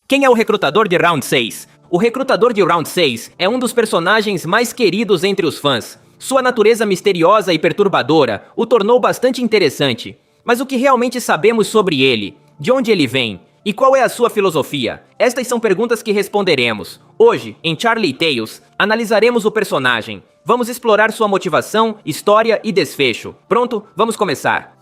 Quem é o recrutador de Round 6? O recrutador de Round 6 é um dos personagens mais queridos entre os fãs. Sua natureza misteriosa e perturbadora o tornou bastante interessante. Mas o que realmente sabemos sobre ele? De onde ele vem? E qual é a sua filosofia? Estas são perguntas que responderemos. Hoje, em Charlie Tales, analisaremos o personagem. Vamos explorar sua motivação, história e desfecho. Pronto? Vamos começar.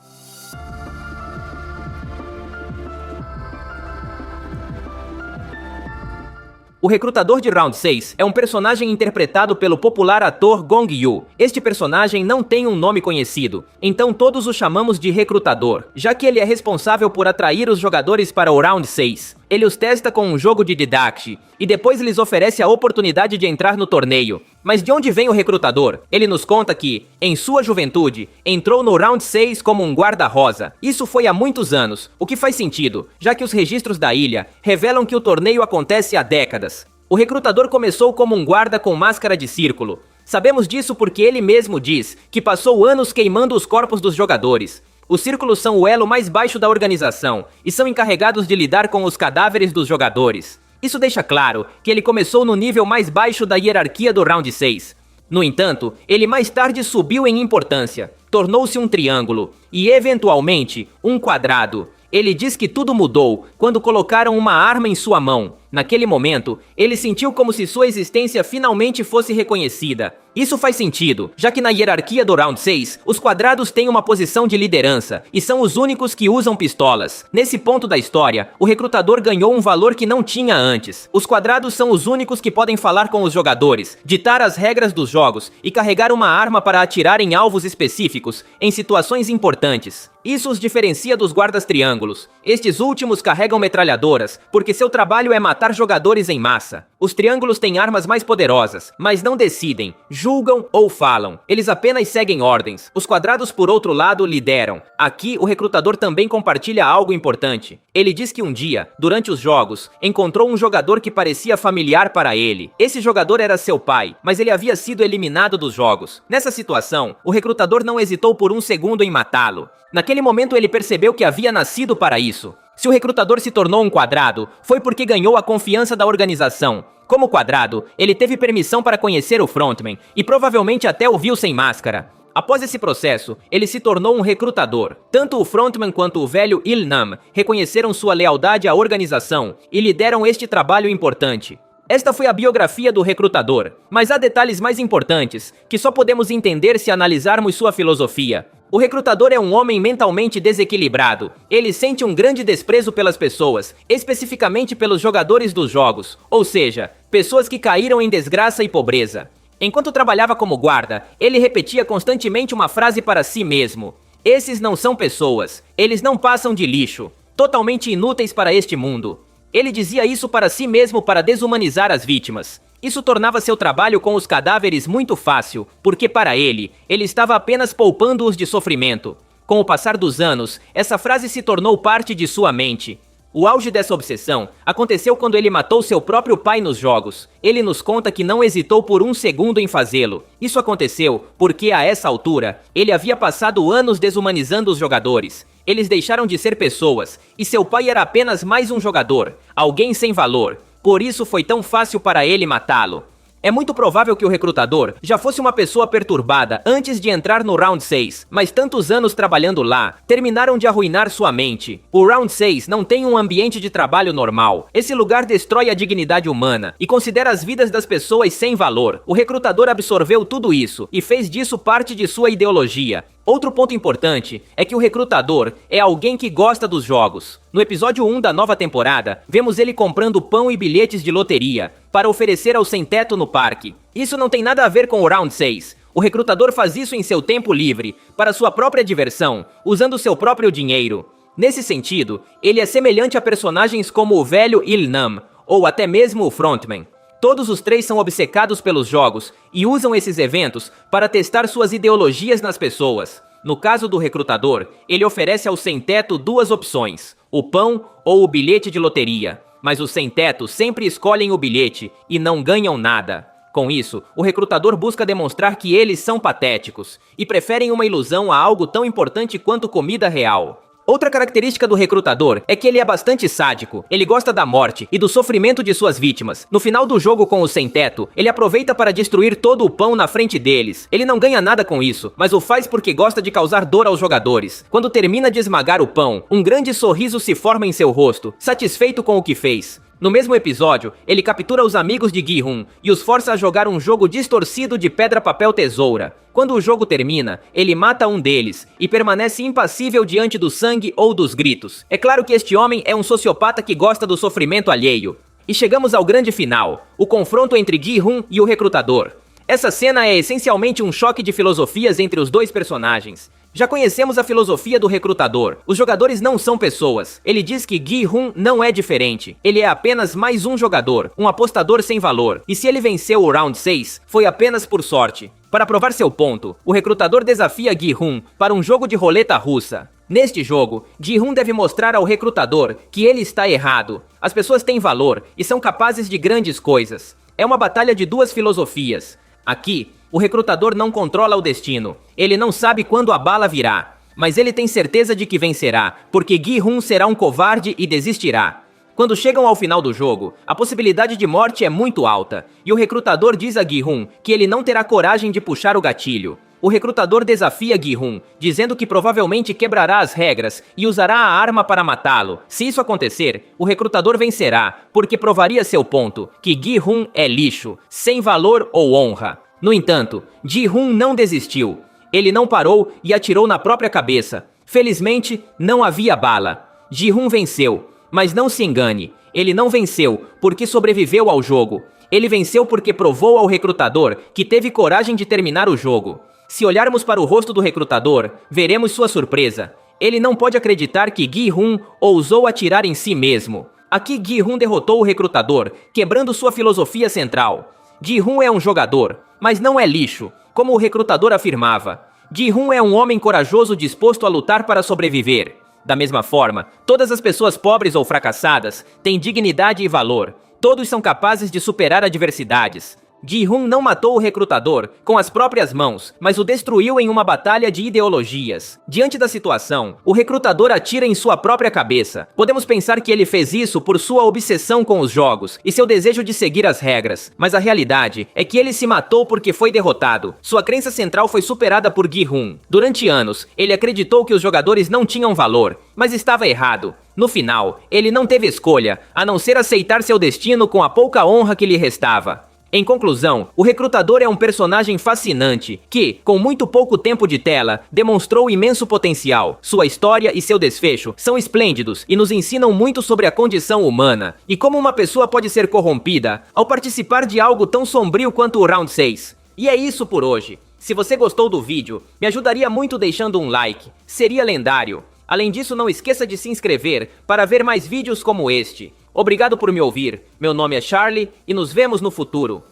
O recrutador de Round 6 é um personagem interpretado pelo popular ator Gong Yoo. Este personagem não tem um nome conhecido, então todos o chamamos de recrutador, já que ele é responsável por atrair os jogadores para o Round 6. Ele os testa com um jogo de Didact, e depois lhes oferece a oportunidade de entrar no torneio. Mas de onde vem o recrutador? Ele nos conta que, em sua juventude, entrou no Round 6 como um guarda-rosa. Isso foi há muitos anos, o que faz sentido, já que os registros da ilha revelam que o torneio acontece há décadas. O recrutador começou como um guarda com máscara de círculo. Sabemos disso porque ele mesmo diz que passou anos queimando os corpos dos jogadores. Os círculos são o elo mais baixo da organização e são encarregados de lidar com os cadáveres dos jogadores. Isso deixa claro que ele começou no nível mais baixo da hierarquia do Round 6. No entanto, ele mais tarde subiu em importância, tornou-se um triângulo e, eventualmente, um quadrado. Ele diz que tudo mudou quando colocaram uma arma em sua mão. Naquele momento, ele sentiu como se sua existência finalmente fosse reconhecida. Isso faz sentido, já que na hierarquia do Round 6, os quadrados têm uma posição de liderança e são os únicos que usam pistolas. Nesse ponto da história, o recrutador ganhou um valor que não tinha antes. Os quadrados são os únicos que podem falar com os jogadores, ditar as regras dos jogos e carregar uma arma para atirar em alvos específicos em situações importantes. Isso os diferencia dos guardas triângulos. Estes últimos carregam metralhadoras, porque seu trabalho é matar jogadores em massa. Os triângulos têm armas mais poderosas, mas não decidem, julgam ou falam. Eles apenas seguem ordens. Os quadrados, por outro lado, lideram. Aqui, o recrutador também compartilha algo importante. Ele diz que um dia, durante os jogos, encontrou um jogador que parecia familiar para ele. Esse jogador era seu pai, mas ele havia sido eliminado dos jogos. Nessa situação, o recrutador não hesitou por um segundo em matá-lo. Naquele momento ele percebeu que havia nascido para isso. Se o recrutador se tornou um quadrado, foi porque ganhou a confiança da organização. Como quadrado, ele teve permissão para conhecer o frontman e provavelmente até o viu sem máscara. Após esse processo, ele se tornou um recrutador. Tanto o frontman quanto o velho Il-nam reconheceram sua lealdade à organização e lhe deram este trabalho importante. Esta foi a biografia do recrutador, mas há detalhes mais importantes que só podemos entender se analisarmos sua filosofia. O recrutador é um homem mentalmente desequilibrado. Ele sente um grande desprezo pelas pessoas, especificamente pelos jogadores dos jogos, ou seja, pessoas que caíram em desgraça e pobreza. Enquanto trabalhava como guarda, ele repetia constantemente uma frase para si mesmo: "Esses não são pessoas, eles não passam de lixo, totalmente inúteis para este mundo." Ele dizia isso para si mesmo para desumanizar as vítimas. Isso tornava seu trabalho com os cadáveres muito fácil, porque para ele estava apenas poupando-os de sofrimento. Com o passar dos anos, essa frase se tornou parte de sua mente. O auge dessa obsessão aconteceu quando ele matou seu próprio pai nos jogos. Ele nos conta que não hesitou por um segundo em fazê-lo. Isso aconteceu porque, a essa altura, ele havia passado anos desumanizando os jogadores. Eles deixaram de ser pessoas, e seu pai era apenas mais um jogador, alguém sem valor. Por isso foi tão fácil para ele matá-lo. É muito provável que o recrutador já fosse uma pessoa perturbada antes de entrar no Round 6, mas tantos anos trabalhando lá terminaram de arruinar sua mente. O Round 6 não tem um ambiente de trabalho normal. Esse lugar destrói a dignidade humana e considera as vidas das pessoas sem valor. O recrutador absorveu tudo isso e fez disso parte de sua ideologia. Outro ponto importante é que o recrutador é alguém que gosta dos jogos. No episódio 1 da nova temporada, vemos ele comprando pão e bilhetes de loteria para oferecer ao sem-teto no parque. Isso não tem nada a ver com o Round 6. O recrutador faz isso em seu tempo livre, para sua própria diversão, usando seu próprio dinheiro. Nesse sentido, ele é semelhante a personagens como o velho Il-nam, ou até mesmo o frontman. Todos os três são obcecados pelos jogos e usam esses eventos para testar suas ideologias nas pessoas. No caso do recrutador, ele oferece ao sem-teto duas opções: o pão ou o bilhete de loteria. Mas os sem-teto sempre escolhem o bilhete e não ganham nada. Com isso, o recrutador busca demonstrar que eles são patéticos e preferem uma ilusão a algo tão importante quanto comida real. Outra característica do recrutador é que ele é bastante sádico. Ele gosta da morte e do sofrimento de suas vítimas. No final do jogo com o sem-teto, ele aproveita para destruir todo o pão na frente deles. Ele não ganha nada com isso, mas o faz porque gosta de causar dor aos jogadores. Quando termina de esmagar o pão, um grande sorriso se forma em seu rosto, satisfeito com o que fez. No mesmo episódio, ele captura os amigos de Gi-hun e os força a jogar um jogo distorcido de pedra, papel, tesoura. Quando o jogo termina, ele mata um deles e permanece impassível diante do sangue ou dos gritos. É claro que este homem é um sociopata que gosta do sofrimento alheio. E chegamos ao grande final, o confronto entre Gi-hun e o recrutador. Essa cena é essencialmente um choque de filosofias entre os dois personagens. Já conhecemos a filosofia do recrutador. Os jogadores não são pessoas. Ele diz que Gi-hun não é diferente. Ele é apenas mais um jogador, um apostador sem valor. E se ele venceu o Round 6, foi apenas por sorte. Para provar seu ponto, o recrutador desafia Gi-hun para um jogo de roleta russa. Neste jogo, Gi-hun deve mostrar ao recrutador que ele está errado. As pessoas têm valor e são capazes de grandes coisas. É uma batalha de duas filosofias. Aqui, o recrutador não controla o destino. Ele não sabe quando a bala virá. Mas ele tem certeza de que vencerá, porque Gi-hun será um covarde e desistirá. Quando chegam ao final do jogo, a possibilidade de morte é muito alta, e o recrutador diz a Gi-hun que ele não terá coragem de puxar o gatilho. O recrutador desafia Gi-hun, dizendo que provavelmente quebrará as regras e usará a arma para matá-lo. Se isso acontecer, o recrutador vencerá, porque provaria seu ponto, que Gi-hun é lixo, sem valor ou honra. No entanto, Gi-hun não desistiu. Ele não parou e atirou na própria cabeça. Felizmente, não havia bala. Gi-hun venceu, mas não se engane. Ele não venceu porque sobreviveu ao jogo. Ele venceu porque provou ao recrutador que teve coragem de terminar o jogo. Se olharmos para o rosto do recrutador, veremos sua surpresa. Ele não pode acreditar que Gi-hun ousou atirar em si mesmo. Aqui Gi-hun derrotou o recrutador, quebrando sua filosofia central. Gi-hun é um jogador, mas não é lixo, como o recrutador afirmava. Gi-hun é um homem corajoso disposto a lutar para sobreviver. Da mesma forma, todas as pessoas pobres ou fracassadas têm dignidade e valor. Todos são capazes de superar adversidades. Gi-hun não matou o recrutador com as próprias mãos, mas o destruiu em uma batalha de ideologias. Diante da situação, o recrutador atira em sua própria cabeça. Podemos pensar que ele fez isso por sua obsessão com os jogos e seu desejo de seguir as regras, mas a realidade é que ele se matou porque foi derrotado. Sua crença central foi superada por Gi-hun. Durante anos, ele acreditou que os jogadores não tinham valor, mas estava errado. No final, ele não teve escolha, a não ser aceitar seu destino com a pouca honra que lhe restava. Em conclusão, o recrutador é um personagem fascinante que, com muito pouco tempo de tela, demonstrou imenso potencial. Sua história e seu desfecho são esplêndidos e nos ensinam muito sobre a condição humana e como uma pessoa pode ser corrompida ao participar de algo tão sombrio quanto o Round 6. E é isso por hoje. Se você gostou do vídeo, me ajudaria muito deixando um like. Seria lendário. Além disso, não esqueça de se inscrever para ver mais vídeos como este. Obrigado por me ouvir, meu nome é Charlie e nos vemos no futuro.